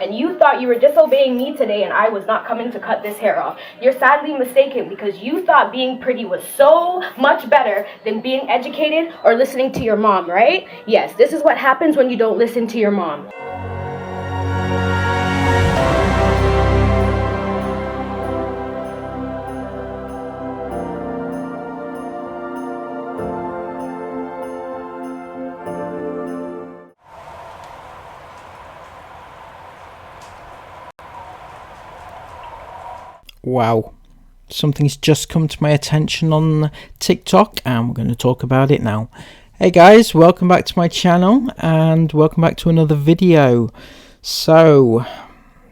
and you thought you were disobeying me today and I was not coming to cut this hair off. You're sadly mistaken because you thought being pretty was so much better than being educated or listening to your mom, right? Yes, this is what happens when you don't listen to your mom. Wow, something's just come to my attention on TikTok and we're going to talk about it now. Hey guys, welcome back to my channel and welcome back to another video. So,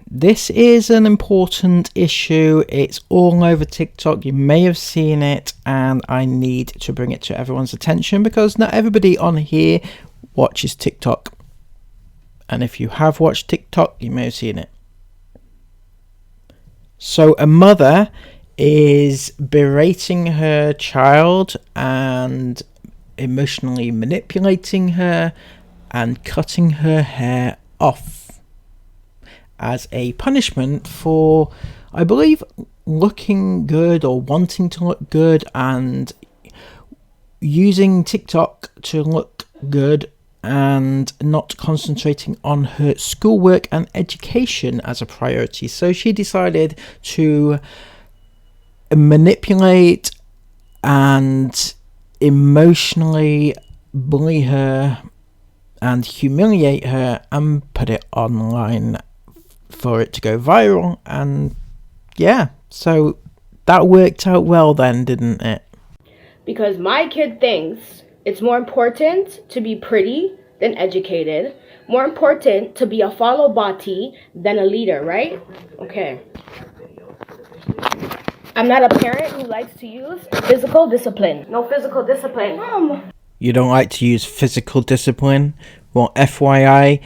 this is an important issue. It's all over TikTok. You may have seen it and I need to bring it to everyone's attention because not everybody on here watches TikTok. And if you have watched TikTok, you may have seen it. So a mother is berating her child and emotionally manipulating her and cutting her hair off as a punishment for, I believe, looking good or wanting to look good and using TikTok to look good and not concentrating on her schoolwork and education as a priority. So she decided to manipulate and emotionally bully her and humiliate her and put it online for it to go viral. And yeah, so that worked out well then, didn't it? Because my kid thinks it's more important to be pretty than educated, more important to be a follow body than a leader, right? Okay. I'm not a parent who likes to use physical discipline. No physical discipline. Mom. You don't like to use physical discipline? Well, FYI,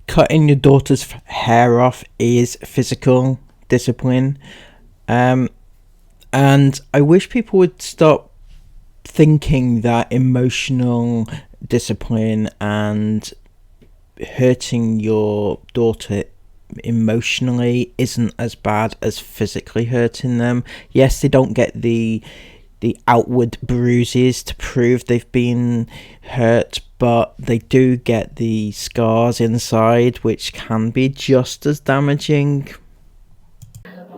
cutting your daughter's hair off is physical discipline. And I wish people would stop thinking that emotional discipline and hurting your daughter emotionally isn't as bad as physically hurting them. Yes, they don't get the outward bruises to prove they've been hurt, but they do get the scars inside, which can be just as damaging.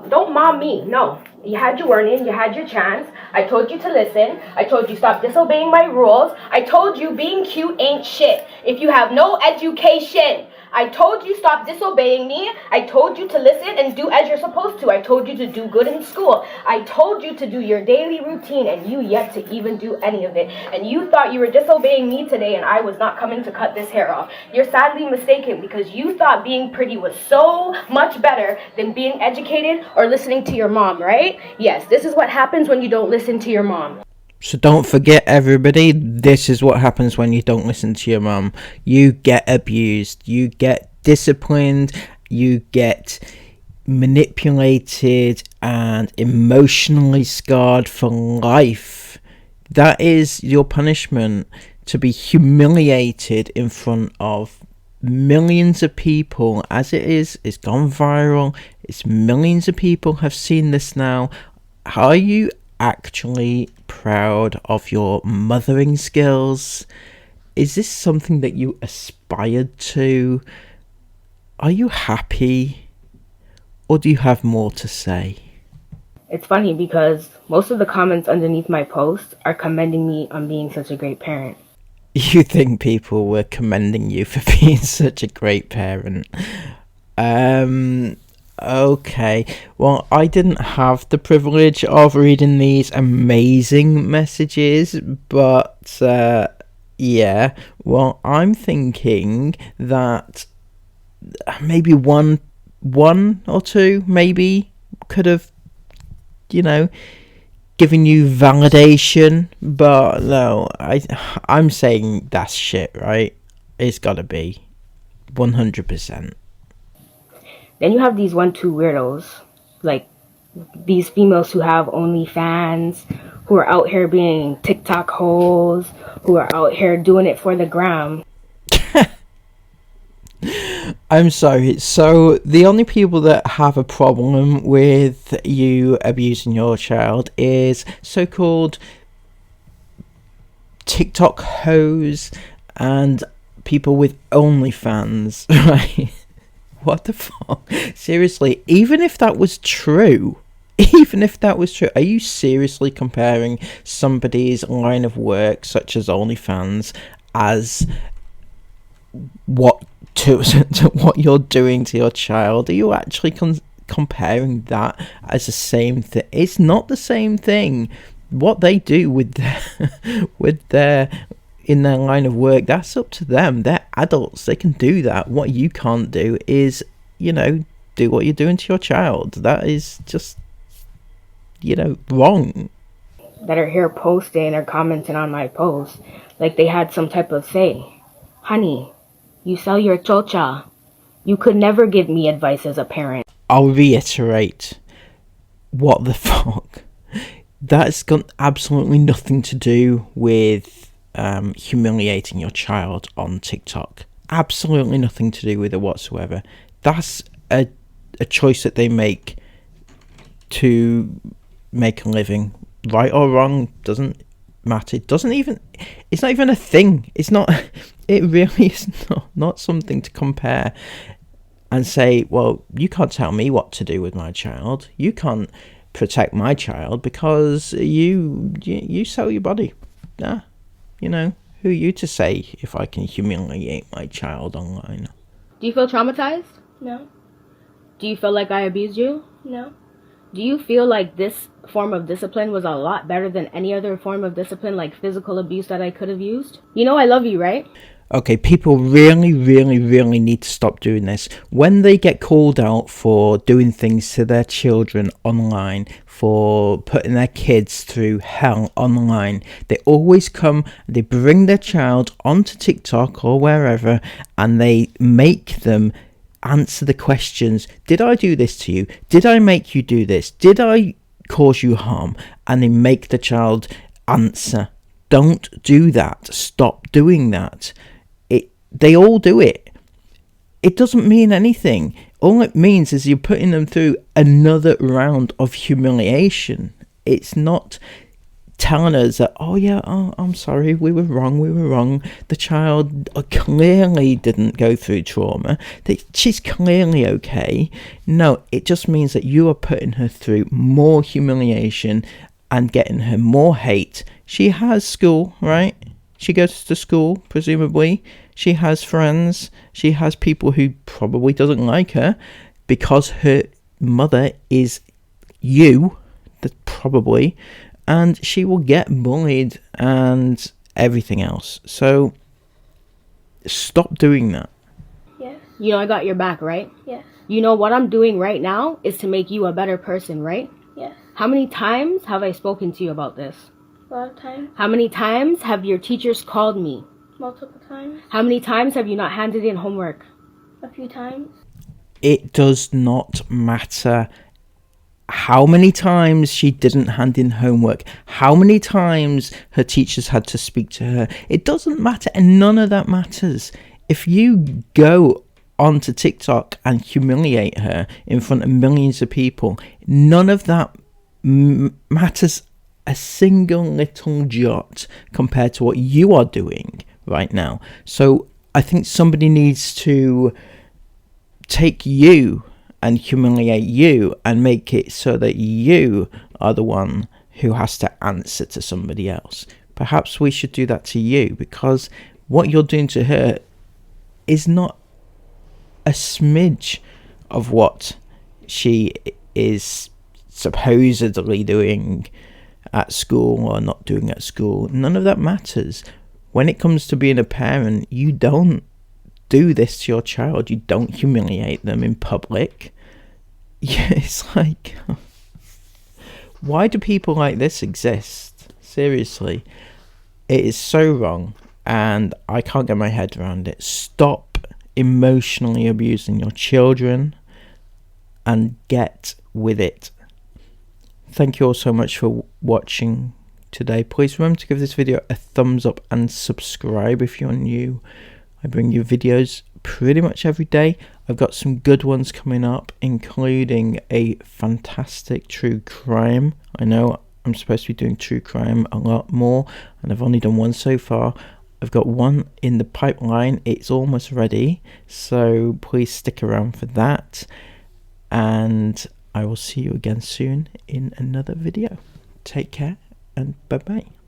Don't mom me, no. You had your warning, you had your chance. I told you to listen. I told you stop disobeying my rules. I told you being cute ain't shit if you have no education. I told you stop disobeying me. I told you to listen and do as you're supposed to. I told you to do good in school. I told you to do your daily routine and you yet to even do any of it. And you thought you were disobeying me today and I was not coming to cut this hair off. You're sadly mistaken because you thought being pretty was so much better than being educated or listening to your mom, right? Yes, this is what happens when you don't listen to your mom. So don't forget, everybody, this is what happens when you don't listen to your mum. You get abused, you get disciplined, you get manipulated and emotionally scarred for life. That is your punishment, to be humiliated in front of millions of people. As it is, it's gone viral. It's millions of people have seen this now. Are you actually proud of your mothering skills? Is this something that you aspired to? Are you happy? Or do you have more to say? It's funny because most of the comments underneath my post are commending me on being such a great parent. You think people were commending you for being such a great parent? Okay, well, I didn't have the privilege of reading these amazing messages, but yeah, well, I'm thinking that maybe one or two maybe could have, given you validation, but no, I'm saying that's shit, right? It's gotta be 100%. Then you have these 1-2 weirdos, like these females who have OnlyFans, who are out here being TikTok hoes, who are out here doing it for the gram. I'm sorry. So the only people that have a problem with you abusing your child is so-called TikTok hoes and people with OnlyFans, right? What the fuck? Seriously, even if that was true, are you seriously comparing somebody's line of work, such as OnlyFans, as what to what you're doing to your child? Are you actually comparing that as the same thing? It's not the same thing. What they do with their in their line of work, that's up to them. They're adults, they can do that. What you can't do is, do what you're doing to your child. That is just, wrong. That are here posting or commenting on my posts like they had some type of say. Honey, you sell your chocha. You could never give me advice as a parent. I'll reiterate, what the fuck? That's got absolutely nothing to do with humiliating your child on TikTok. Absolutely nothing to do with it whatsoever. That's a choice that they make to make a living. Right or wrong, doesn't matter. It's not even a thing. It really is not something to compare and say, well, you can't tell me what to do with my child. You can't protect my child because you sell your body. Nah, who are you to say if I can humiliate my child online? Do you feel traumatized? No. Do you feel like I abused you? No. Do you feel like this form of discipline was a lot better than any other form of discipline, like physical abuse, that I could have used? You know I love you, right? Okay, people really, really, really need to stop doing this. When they get called out for doing things to their children online, for putting their kids through hell online, they always they bring their child onto TikTok or wherever, and they make them answer the questions. Did I do this to you? Did I make you do this? Did I cause you harm? And they make the child answer. Don't do that. Stop doing that. They all do it. It doesn't mean anything. All it means is you're putting them through another round of humiliation. It's not telling us that, I'm sorry, we were wrong. The child clearly didn't go through trauma. She's clearly okay. No, it just means that you are putting her through more humiliation and getting her more hate. She has school, right? She goes to school, presumably. She has friends. She has people who probably doesn't like her because her mother is you, probably, and she will get bullied and everything else. So stop doing that. Yes. You know I got your back, right? Yes. You know what I'm doing right now is to make you a better person, right? Yes. How many times have I spoken to you about this? A lot of times. How many times have your teachers called me? Multiple times. How many times have you not handed in homework? A few times. It does not matter how many times she didn't hand in homework, how many times her teachers had to speak to her. It doesn't matter, and none of that matters. If you go onto TikTok and humiliate her in front of millions of people, none of that matters a single little jot compared to what you are doing right now. So I think somebody needs to take you and humiliate you and make it so that you are the one who has to answer to somebody else. Perhaps we should do that to you, because what you're doing to her is not a smidge of what she is supposedly doing at school or not doing at school. None of that matters. When it comes to being a parent, you don't do this to your child. You don't humiliate them in public. Yeah, it's like, why do people like this exist? Seriously, it is so wrong, and I can't get my head around it. Stop emotionally abusing your children and get with it. Thank you all so much for watching today. Please remember to give this video a thumbs up and subscribe if you're new. I bring you videos pretty much every day. I've got some good ones coming up, including a fantastic true crime. I know I'm supposed to be doing true crime a lot more, and I've only done one so far. I've got one in the pipeline. It's almost ready, so please stick around for that. And I will see you again soon in another video. Take care and bye bye.